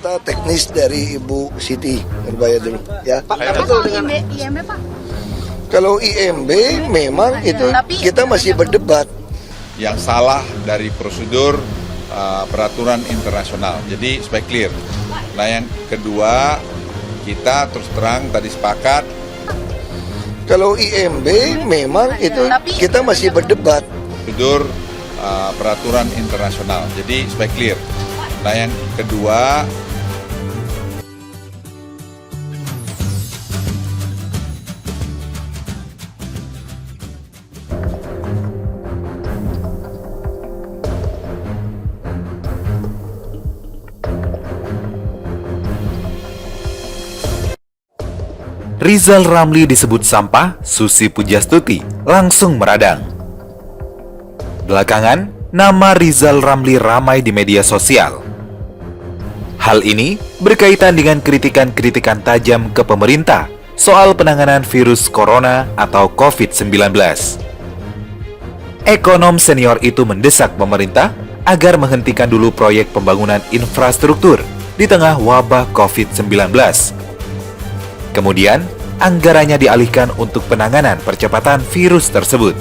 minta teknis dari Ibu Siti Nurbaya dulu ya. Pak, betul dengan IMB, Pak? Kalau IMB memang itu kita masih berdebat. Yang salah dari prosedur peraturan internasional. Jadi supaya clear. Nah yang kedua, kita terus terang tadi sepakat. Kalau IMB memang itu kita masih berdebat. Prosedur peraturan internasional. Jadi supaya clear. Nah yang kedua, Rizal Ramli disebut sampah, Susi Pujastuti langsung meradang. Belakangan, nama Rizal Ramli ramai di media sosial. Hal ini berkaitan dengan kritikan-kritikan tajam ke pemerintah soal penanganan virus corona atau COVID-19. Ekonom senior itu mendesak pemerintah agar menghentikan dulu proyek pembangunan infrastruktur di tengah wabah COVID-19. Kemudian, anggarannya dialihkan untuk penanganan percepatan virus tersebut.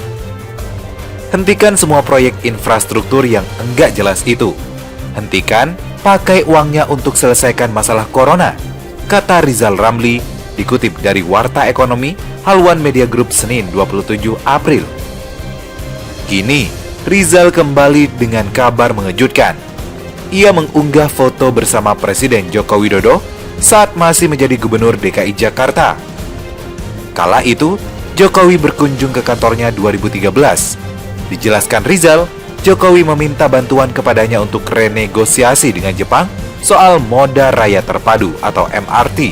Hentikan semua proyek infrastruktur yang enggak jelas itu. Hentikan, pakai uangnya untuk selesaikan masalah corona, kata Rizal Ramli, dikutip dari Warta Ekonomi, Haluan Media Group Senin 27 April. Kini, Rizal kembali dengan kabar mengejutkan. Ia mengunggah foto bersama Presiden Joko Widodo saat masih menjadi Gubernur DKI Jakarta. Kala itu, Jokowi berkunjung ke kantornya 2013. Dijelaskan Rizal, Jokowi meminta bantuan kepadanya untuk renegosiasi dengan Jepang soal Moda Raya Terpadu atau MRT.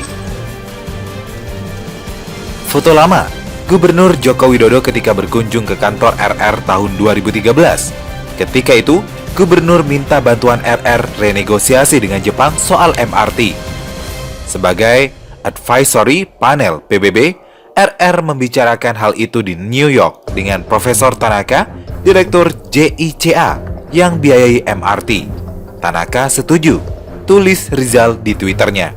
Foto lama, Gubernur Joko Widodo ketika berkunjung ke kantor RR tahun 2013. Ketika itu, Gubernur minta bantuan RR renegosiasi dengan Jepang soal MRT. Sebagai advisory panel PBB, RR membicarakan hal itu di New York dengan Profesor Tanaka, Direktur JICA yang biayai MRT. Tanaka setuju, tulis Rizal di Twitternya.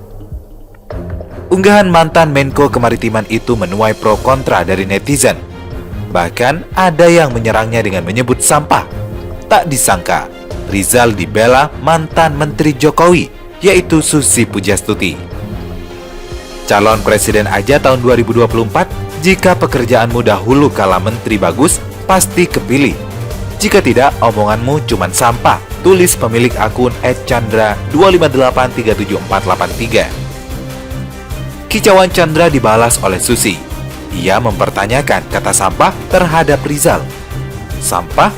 Unggahan mantan Menko Kemaritiman itu menuai pro kontra dari netizen. Bahkan ada yang menyerangnya dengan menyebut sampah. Tak disangka, Rizal dibela mantan Menteri Jokowi, yaitu Susi Pujastuti. Calon presiden aja tahun 2024, jika pekerjaanmu dahulu kala menteri bagus, pasti kepilih. Jika tidak, omonganmu cuman sampah, tulis pemilik akun @chandra258378483. Kicauan Chandra dibalas oleh Susi. Ia mempertanyakan kata sampah terhadap Rizal. Sampah?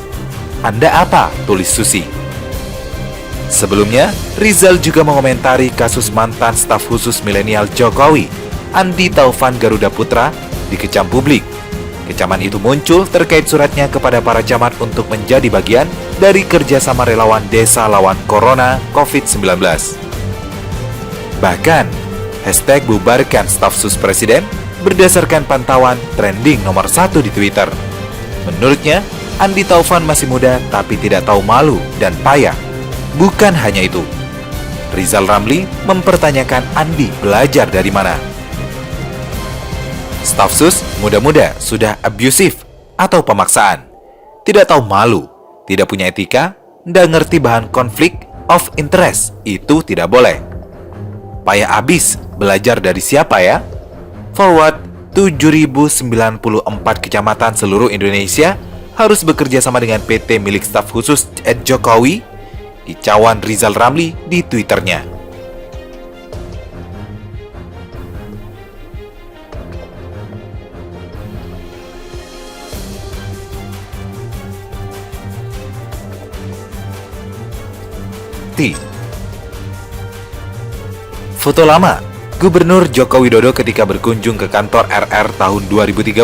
Anda apa? Tulis Susi. Sebelumnya, Rizal juga mengomentari kasus mantan staf khusus milenial Jokowi, Andi Taufan Garuda Putra, dikecam publik. Kecaman itu muncul terkait suratnya kepada para camat untuk menjadi bagian dari kerjasama relawan desa lawan Corona COVID-19. Bahkan, hashtag bubarkan staf sus presiden berdasarkan pantauan trending nomor 1 di Twitter. Menurutnya, Andi Taufan masih muda tapi tidak tahu malu dan payah. Bukan hanya itu, Rizal Ramli mempertanyakan Andi belajar dari mana. Staf sus muda-muda sudah abusif atau pemaksaan, tidak tahu malu, tidak punya etika, nggak ngerti bahan konflik of interest, itu tidak boleh. Payah abis, belajar dari siapa ya? Forward 7.094 kecamatan seluruh Indonesia harus bekerja sama dengan PT milik staf khusus Jokowi. Kicauan Rizal Ramli di Twitternya. Foto lama, Gubernur Joko Widodo ketika berkunjung ke kantor RR tahun 2013.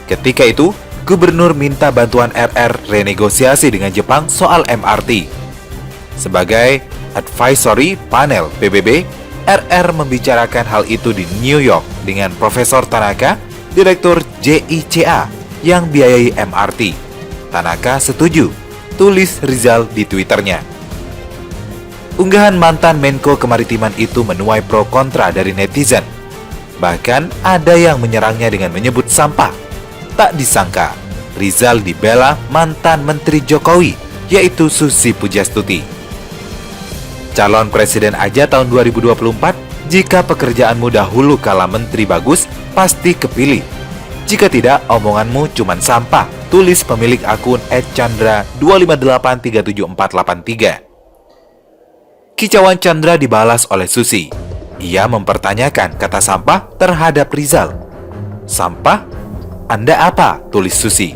Ketika itu, Gubernur minta bantuan RR renegosiasi dengan Jepang soal MRT. Sebagai advisory panel PBB, RR membicarakan hal itu di New York dengan Profesor Tanaka, Direktur JICA yang biayai MRT. Tanaka setuju, tulis Rizal di Twitternya. Unggahan mantan Menko Kemaritiman itu menuai pro kontra dari netizen. Bahkan ada yang menyerangnya dengan menyebut sampah. Tak disangka, Rizal dibela mantan Menteri Jokowi, yaitu Susi Pujastuti. Calon presiden aja tahun 2024, jika pekerjaanmu dahulu kala menteri bagus, pasti kepilih. Jika tidak, omonganmu cuman sampah, tulis pemilik akun @chandra258378483. Kicauan Chandra dibalas oleh Susi. Ia mempertanyakan kata sampah terhadap Rizal. Sampah? Anda apa? Tulis Susi.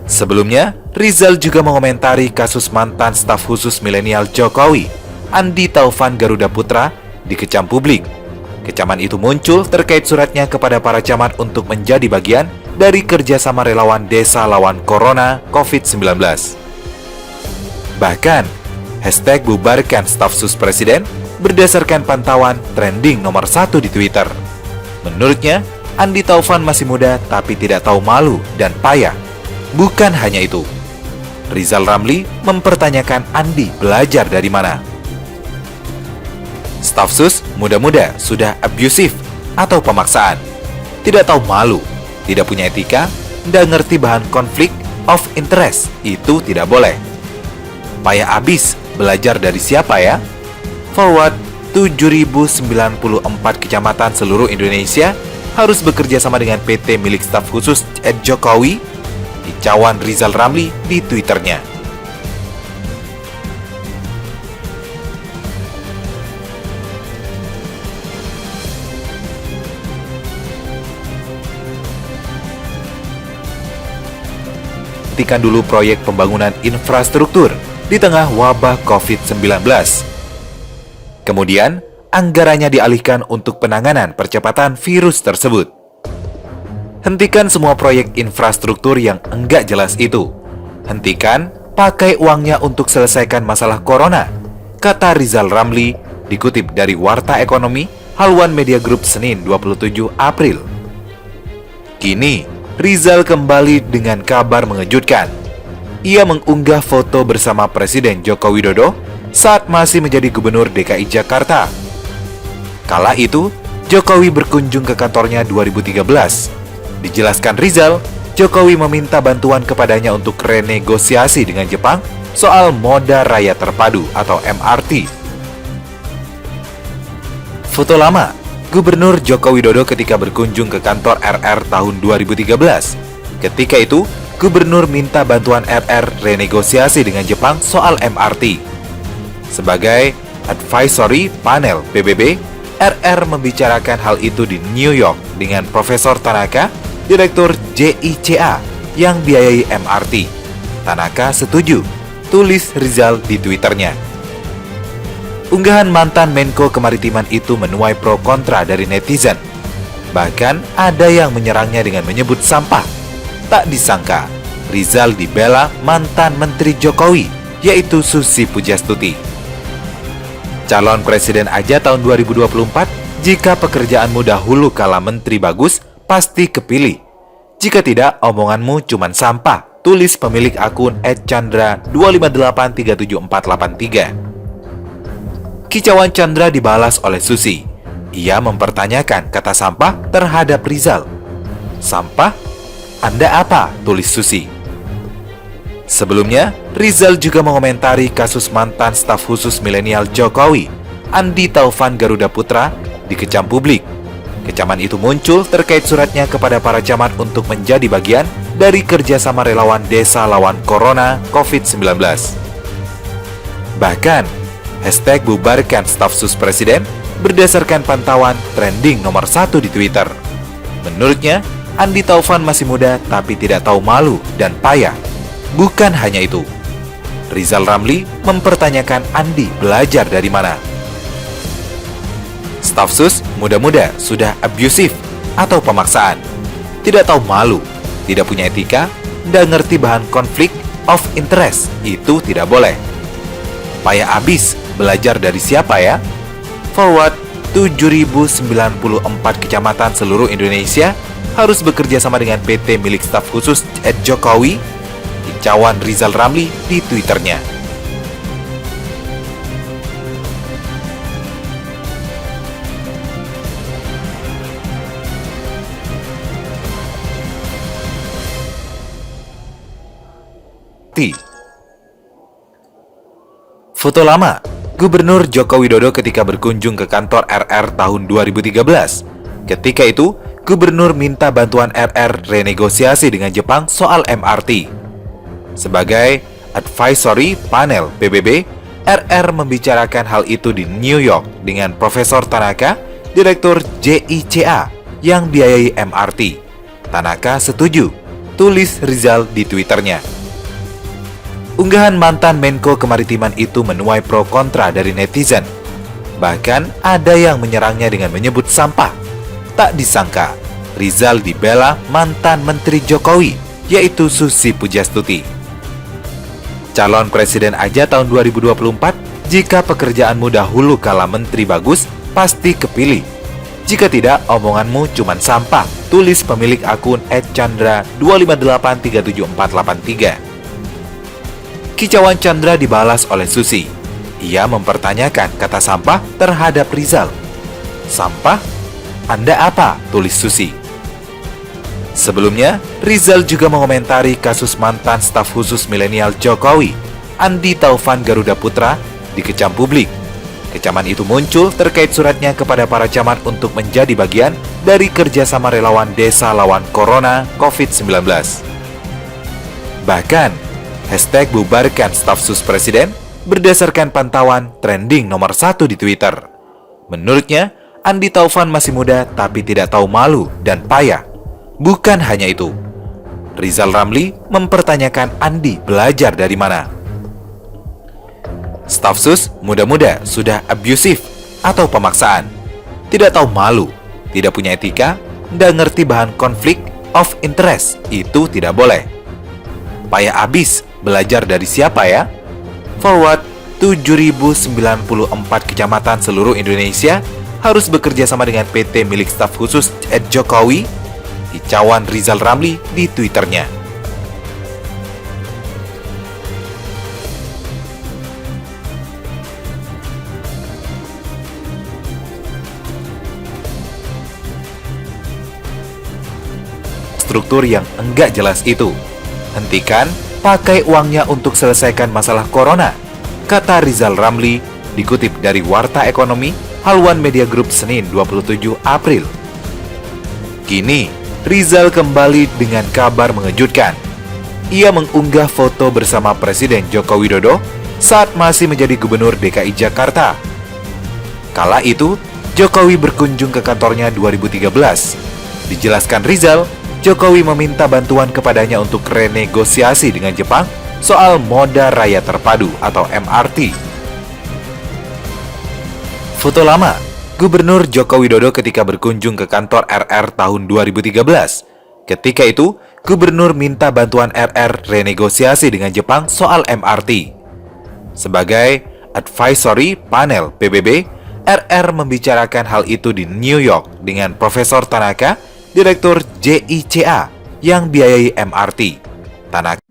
Sebelumnya, Rizal juga mengomentari kasus mantan staf khusus milenial Jokowi, Andi Taufan Garuda Putra, dikecam publik. Kecaman itu muncul terkait suratnya kepada para camat untuk menjadi bagian dari kerjasama relawan Desa Lawan Corona COVID-19. Bahkan, hashtag bubarkan staf sus presiden berdasarkan pantauan trending nomor 1 di Twitter. Menurutnya, Andi Taufan masih muda tapi tidak tahu malu dan payah. Bukan hanya itu, Rizal Ramli mempertanyakan Andi belajar dari mana. Staf sus muda-muda sudah abusif atau pemaksaan. Tidak tahu malu, tidak punya etika, tidak ngerti bahan konflik of interest, itu tidak boleh. Payah abis, belajar dari siapa ya? Forward 7.094 kecamatan seluruh Indonesia harus bekerja sama dengan PT milik staf khusus Jokowi. Kicauan Rizal Ramli di Twitternya. Hentikan dulu proyek pembangunan infrastruktur di tengah wabah COVID-19. Kemudian, anggarannya dialihkan untuk penanganan percepatan virus tersebut. Hentikan semua proyek infrastruktur yang enggak jelas itu. Hentikan, pakai uangnya untuk selesaikan masalah corona, kata Rizal Ramli, dikutip dari Warta Ekonomi, Haluan Media Group Senin 27 April. Kini, Rizal kembali dengan kabar mengejutkan. Ia mengunggah foto bersama Presiden Joko Widodo saat masih menjadi Gubernur DKI Jakarta. Kala itu, Jokowi berkunjung ke kantornya 2013. Dijelaskan Rizal, Jokowi meminta bantuan kepadanya untuk renegosiasi dengan Jepang soal Moda Raya Terpadu atau MRT. Foto lama Gubernur Joko Widodo ketika berkunjung ke kantor RR tahun 2013. Ketika itu, Gubernur minta bantuan RR renegosiasi dengan Jepang soal MRT. Sebagai advisory panel PBB, RR membicarakan hal itu di New York dengan Profesor Tanaka, Direktur JICA yang biayai MRT. Tanaka setuju, tulis Rizal di Twitternya. Unggahan mantan Menko Kemaritiman itu menuai pro kontra dari netizen. Bahkan ada yang menyerangnya dengan menyebut sampah. Tak disangka, Rizal dibela mantan Menteri Jokowi, yaitu Susi Pujastuti. Calon presiden aja tahun 2024, jika pekerjaanmu dahulu kala menteri bagus, pasti kepilih. Jika tidak, omonganmu cuman sampah, tulis pemilik akun @chandra258378483. Kicauan Chandra dibalas oleh Susi. Ia mempertanyakan kata sampah terhadap Rizal. Sampah? Anda apa? Tulis Susi. Sebelumnya, Rizal juga mengomentari kasus mantan staf khusus milenial Jokowi, Andi Taufan Garuda Putra, dikecam publik. Kecaman itu muncul terkait suratnya kepada para camat untuk menjadi bagian dari kerjasama relawan Desa Lawan Corona COVID-19. Bahkan, hashtag bubarkan staf sus presiden berdasarkan pantauan trending nomor 1 di Twitter. Menurutnya, Andi Taufan masih muda tapi tidak tahu malu dan payah. Bukan hanya itu, Rizal Ramli mempertanyakan Andi belajar dari mana. Staf sus muda-muda sudah abusif atau pemaksaan. Tidak tahu malu, tidak punya etika, tidak ngerti bahan konflik of interest, itu tidak boleh. Payah abis, belajar dari siapa ya? Forward 7.094 kecamatan seluruh Indonesia harus bekerja sama dengan PT milik staf khusus Jokowi. Kicauan Rizal Ramli di Twitternya. MRT. Foto lama Gubernur Joko Widodo ketika berkunjung ke kantor RR tahun 2013. Ketika itu, Gubernur minta bantuan RR renegosiasi dengan Jepang soal MRT. Sebagai advisory panel PBB, RR membicarakan hal itu di New York dengan Profesor Tanaka, Direktur JICA yang biayai MRT. Tanaka setuju, tulis Rizal di Twitternya. Unggahan mantan Menko Kemaritiman itu menuai pro kontra dari netizen. Bahkan ada yang menyerangnya dengan menyebut sampah. Tak disangka, Rizal dibela mantan Menteri Jokowi, yaitu Susi Pujastuti. Calon presiden aja tahun 2024, jika pekerjaanmu dahulu kala menteri bagus, pasti kepilih. Jika tidak, omonganmu cuman sampah, tulis pemilik akun @chandra258378483. Kicauan Chandra dibalas oleh Susi. Ia mempertanyakan kata sampah terhadap Rizal. Sampah? Anda apa? Tulis Susi. Sebelumnya, Rizal juga mengomentari kasus mantan staf khusus milenial Jokowi, Andi Taufan Garuda Putra, dikecam publik. Kecaman itu muncul terkait suratnya kepada para camat untuk menjadi bagian dari kerjasama relawan desa lawan Corona COVID-19. Bahkan, hashtag bubarkan staf sus presiden berdasarkan pantauan trending nomor 1 di Twitter. Menurutnya, Andi Taufan masih muda tapi tidak tahu malu dan payah. Bukan hanya itu, Rizal Ramli mempertanyakan Andi belajar dari mana. Staf sus muda-muda sudah abusif atau pemaksaan. Tidak tahu malu, tidak punya etika, nggak ngerti bahan konflik of interest, itu tidak boleh. Payah abis, belajar dari siapa ya? Forward 7.094 kecamatan seluruh Indonesia harus bekerja sama dengan PT milik staf khusus @Jokowi. Kicauan Rizal Ramli di Twitternya. Struktur yang enggak jelas itu. Hentikan, pakai uangnya untuk selesaikan masalah corona, kata Rizal Ramli, dikutip dari Warta Ekonomi, Haluan Media Group Senin 27 April. Kini, Rizal kembali dengan kabar mengejutkan. Ia mengunggah foto bersama Presiden Joko Widodo saat masih menjadi Gubernur DKI Jakarta. Kala itu, Jokowi berkunjung ke kantornya 2013. Dijelaskan Rizal, Jokowi meminta bantuan kepadanya untuk renegosiasi dengan Jepang soal Moda Raya Terpadu atau MRT. Foto lama Gubernur Joko Widodo ketika berkunjung ke kantor RR tahun 2013. Ketika itu, Gubernur minta bantuan RR renegosiasi dengan Jepang soal MRT. Sebagai advisory panel PBB, RR membicarakan hal itu di New York dengan Profesor Tanaka, Direktur JICA yang biayai MRT. Tanaka